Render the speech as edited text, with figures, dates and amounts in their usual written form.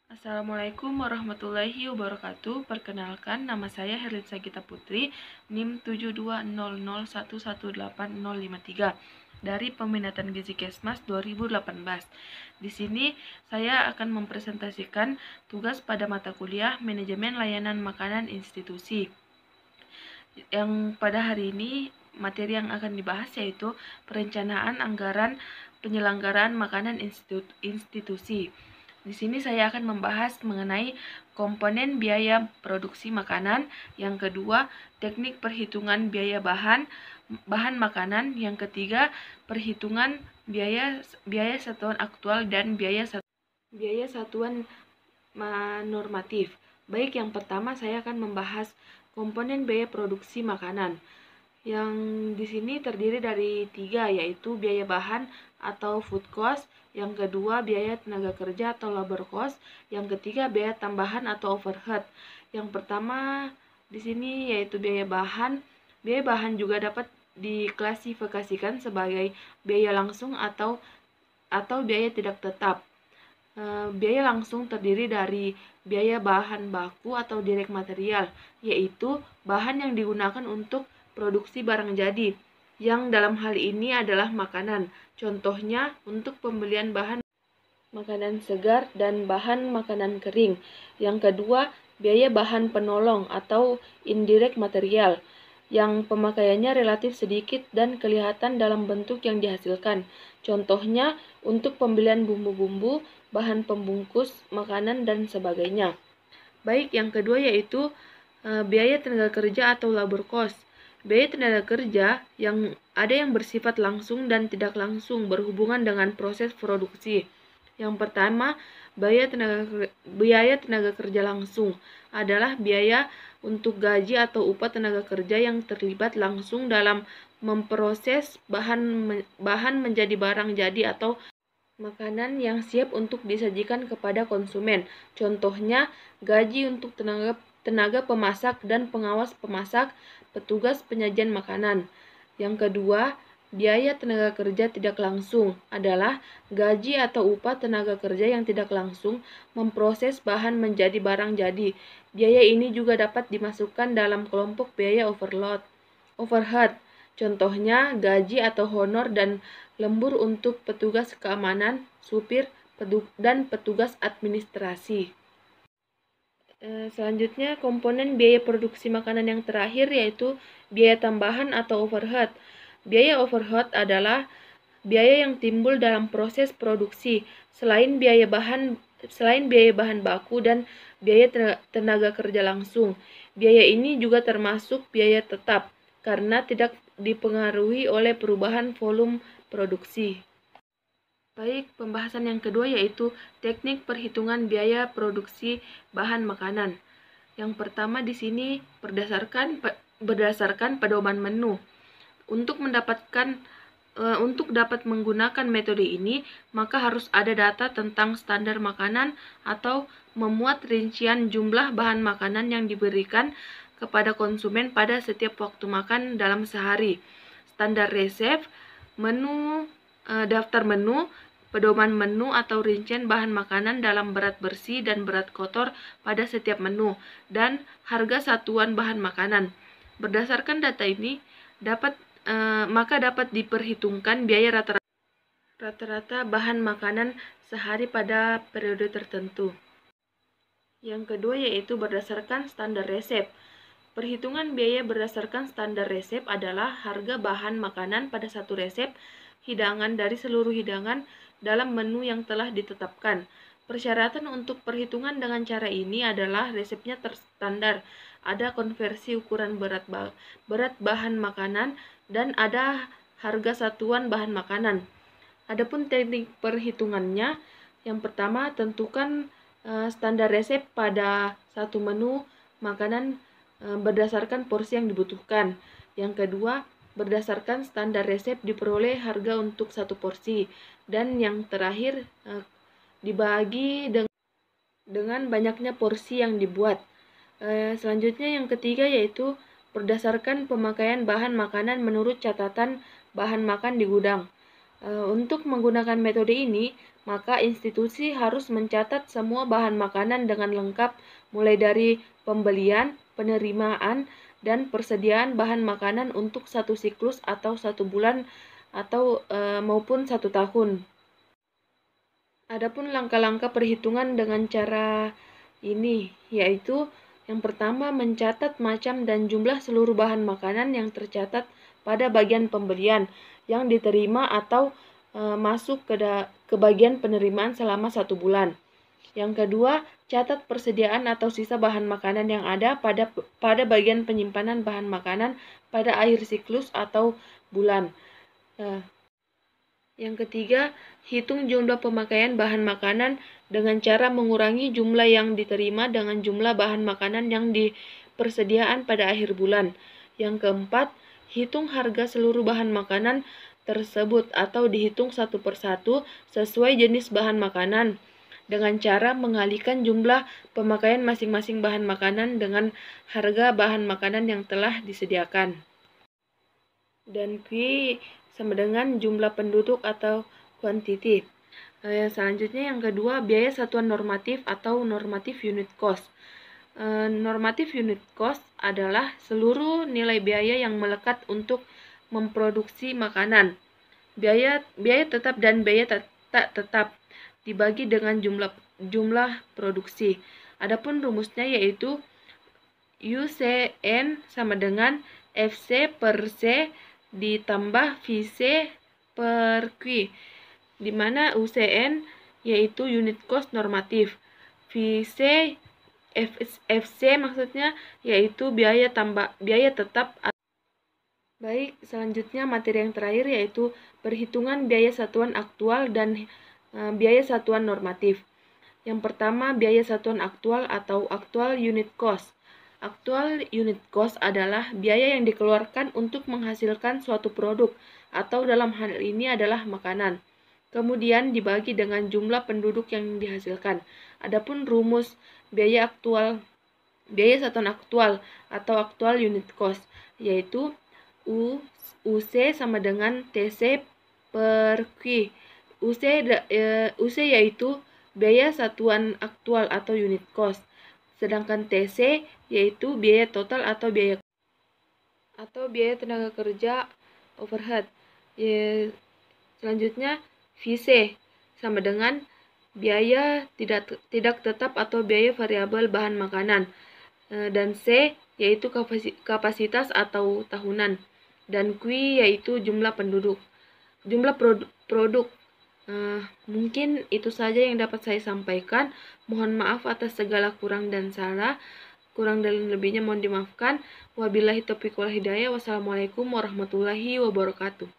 Assalamualaikum warahmatullahi wabarakatuh. Perkenalkan, nama saya Herlitza Gita Putri, NIM 720011180053 dari Peminatan Gizi Kesmas 2018. Di sini saya akan mempresentasikan tugas pada mata kuliah Manajemen Layanan Makanan Institusi. Yang pada hari ini materi yang akan dibahas yaitu perencanaan anggaran penyelenggaraan makanan institusi. Di sini saya akan membahas mengenai komponen biaya produksi makanan, yang kedua teknik perhitungan biaya bahan makanan, yang ketiga perhitungan biaya satuan aktual dan biaya satuan normatif. Baik, yang pertama saya akan membahas komponen biaya produksi makanan, yang di sini terdiri dari 3, yaitu biaya bahan atau food cost, yang kedua biaya tenaga kerja atau labor cost, yang ketiga biaya tambahan atau overhead. Yang pertama di sini yaitu biaya bahan. Biaya bahan juga dapat diklasifikasikan sebagai biaya langsung atau biaya tidak tetap. Biaya langsung terdiri dari biaya bahan baku atau direct material, yaitu bahan yang digunakan untuk produksi barang jadi, yang dalam hal ini adalah makanan. Contohnya untuk pembelian bahan makanan segar dan bahan makanan kering. Yang kedua, biaya bahan penolong atau indirect material, yang pemakaiannya relatif sedikit dan kelihatan dalam bentuk yang dihasilkan. Contohnya untuk pembelian bumbu-bumbu, bahan pembungkus makanan, dan sebagainya. Baik, yang kedua yaitu biaya tenaga kerja atau labor cost. Biaya tenaga kerja yang ada yang bersifat langsung dan tidak langsung berhubungan dengan proses produksi. Yang pertama, biaya tenaga kerja langsung adalah biaya untuk gaji atau upah tenaga kerja yang terlibat langsung dalam memproses bahan menjadi barang jadi atau makanan yang siap untuk disajikan kepada konsumen. Contohnya, gaji untuk tenaga pemasak dan pengawas pemasak, petugas penyajian makanan. Yang kedua, biaya tenaga kerja tidak langsung adalah gaji atau upah tenaga kerja yang tidak langsung memproses bahan menjadi barang jadi. Biaya ini juga dapat dimasukkan dalam kelompok biaya overhead. Contohnya, gaji atau honor dan lembur untuk petugas keamanan, supir, dan petugas administrasi. Selanjutnya, komponen biaya produksi makanan yang terakhir yaitu biaya tambahan atau overhead. Biaya overhead adalah biaya yang timbul dalam proses produksi selain biaya bahan baku dan biaya tenaga kerja langsung. Biaya ini juga termasuk biaya tetap karena tidak dipengaruhi oleh perubahan volume produksi. Baik, pembahasan yang kedua yaitu teknik perhitungan biaya produksi bahan makanan. Yang pertama di sini berdasarkan pedoman menu. Untuk dapat menggunakan metode ini, maka harus ada data tentang standar makanan atau memuat rincian jumlah bahan makanan yang diberikan kepada konsumen pada setiap waktu makan dalam sehari. Standar resep, daftar menu, pedoman menu atau rincian bahan makanan dalam berat bersih dan berat kotor pada setiap menu, dan harga satuan bahan makanan. Berdasarkan data ini, maka dapat diperhitungkan biaya rata-rata bahan makanan sehari pada periode tertentu. Yang kedua yaitu berdasarkan standar resep. Perhitungan biaya berdasarkan standar resep adalah harga bahan makanan pada satu resep hidangan dari seluruh hidangan dalam menu yang telah ditetapkan. Persyaratan untuk perhitungan dengan cara ini adalah resepnya terstandar, ada konversi ukuran berat bahan makanan, dan ada harga satuan bahan makanan. Adapun teknik perhitungannya, yang pertama tentukan standar resep pada satu menu makanan berdasarkan porsi yang dibutuhkan. Yang kedua, berdasarkan standar resep diperoleh harga untuk satu porsi. Dan yang terakhir, dibagi dengan banyaknya porsi yang dibuat. Selanjutnya yang ketiga yaitu berdasarkan pemakaian bahan makanan menurut catatan bahan makan di gudang. Untuk menggunakan metode ini, maka institusi harus mencatat semua bahan makanan dengan lengkap, mulai dari pembelian, penerimaan, dan persediaan bahan makanan untuk satu siklus atau 1 bulan atau maupun 1 tahun. Adapun langkah-langkah perhitungan dengan cara ini, yaitu yang pertama mencatat macam dan jumlah seluruh bahan makanan yang tercatat pada bagian pembelian yang diterima atau masuk ke bagian penerimaan selama 1 bulan. Yang kedua, catat persediaan atau sisa bahan makanan yang ada pada bagian penyimpanan bahan makanan pada akhir siklus atau bulan. Yang ketiga, hitung jumlah pemakaian bahan makanan dengan cara mengurangi jumlah yang diterima dengan jumlah bahan makanan yang di persediaan pada akhir bulan. Yang keempat, hitung harga seluruh bahan makanan tersebut atau dihitung satu persatu sesuai jenis bahan makanan dengan cara mengalihkan jumlah pemakaian masing-masing bahan makanan dengan harga bahan makanan yang telah disediakan. Dan Q sama dengan jumlah penduduk atau kuantiti. Selanjutnya yang kedua, biaya satuan normatif atau normatif unit cost. Normatif unit cost adalah seluruh nilai biaya yang melekat untuk memproduksi makanan. Biaya tetap dan biaya tak tetap dibagi dengan jumlah produksi. Adapun rumusnya yaitu UCN sama dengan FC per C ditambah VC per Q, di mana UCN yaitu unit cost normatif, FC maksudnya yaitu biaya tetap. Baik, selanjutnya materi yang terakhir yaitu perhitungan biaya satuan aktual dan biaya satuan normatif. Yang pertama, biaya satuan aktual atau actual unit cost. Actual unit cost adalah biaya yang dikeluarkan untuk menghasilkan suatu produk, atau dalam hal ini adalah makanan. Kemudian dibagi dengan jumlah penduduk yang dihasilkan. Adapun rumus biaya satuan aktual atau actual unit cost yaitu UC sama dengan TC per Q. UC yaitu biaya satuan aktual atau unit cost. Sedangkan TC yaitu biaya total atau biaya tenaga kerja overhead. Selanjutnya VC sama dengan biaya tidak tetap atau biaya variabel bahan makanan. Dan C yaitu kapasitas atau tahunan. Dan Q yaitu jumlah produk. Mungkin itu saja yang dapat saya sampaikan. Mohon maaf atas segala kurang dan lebihnya mohon dimaafkan. Wabillahi taufiq wal hidayah. Wassalamualaikum warahmatullahi wabarakatuh.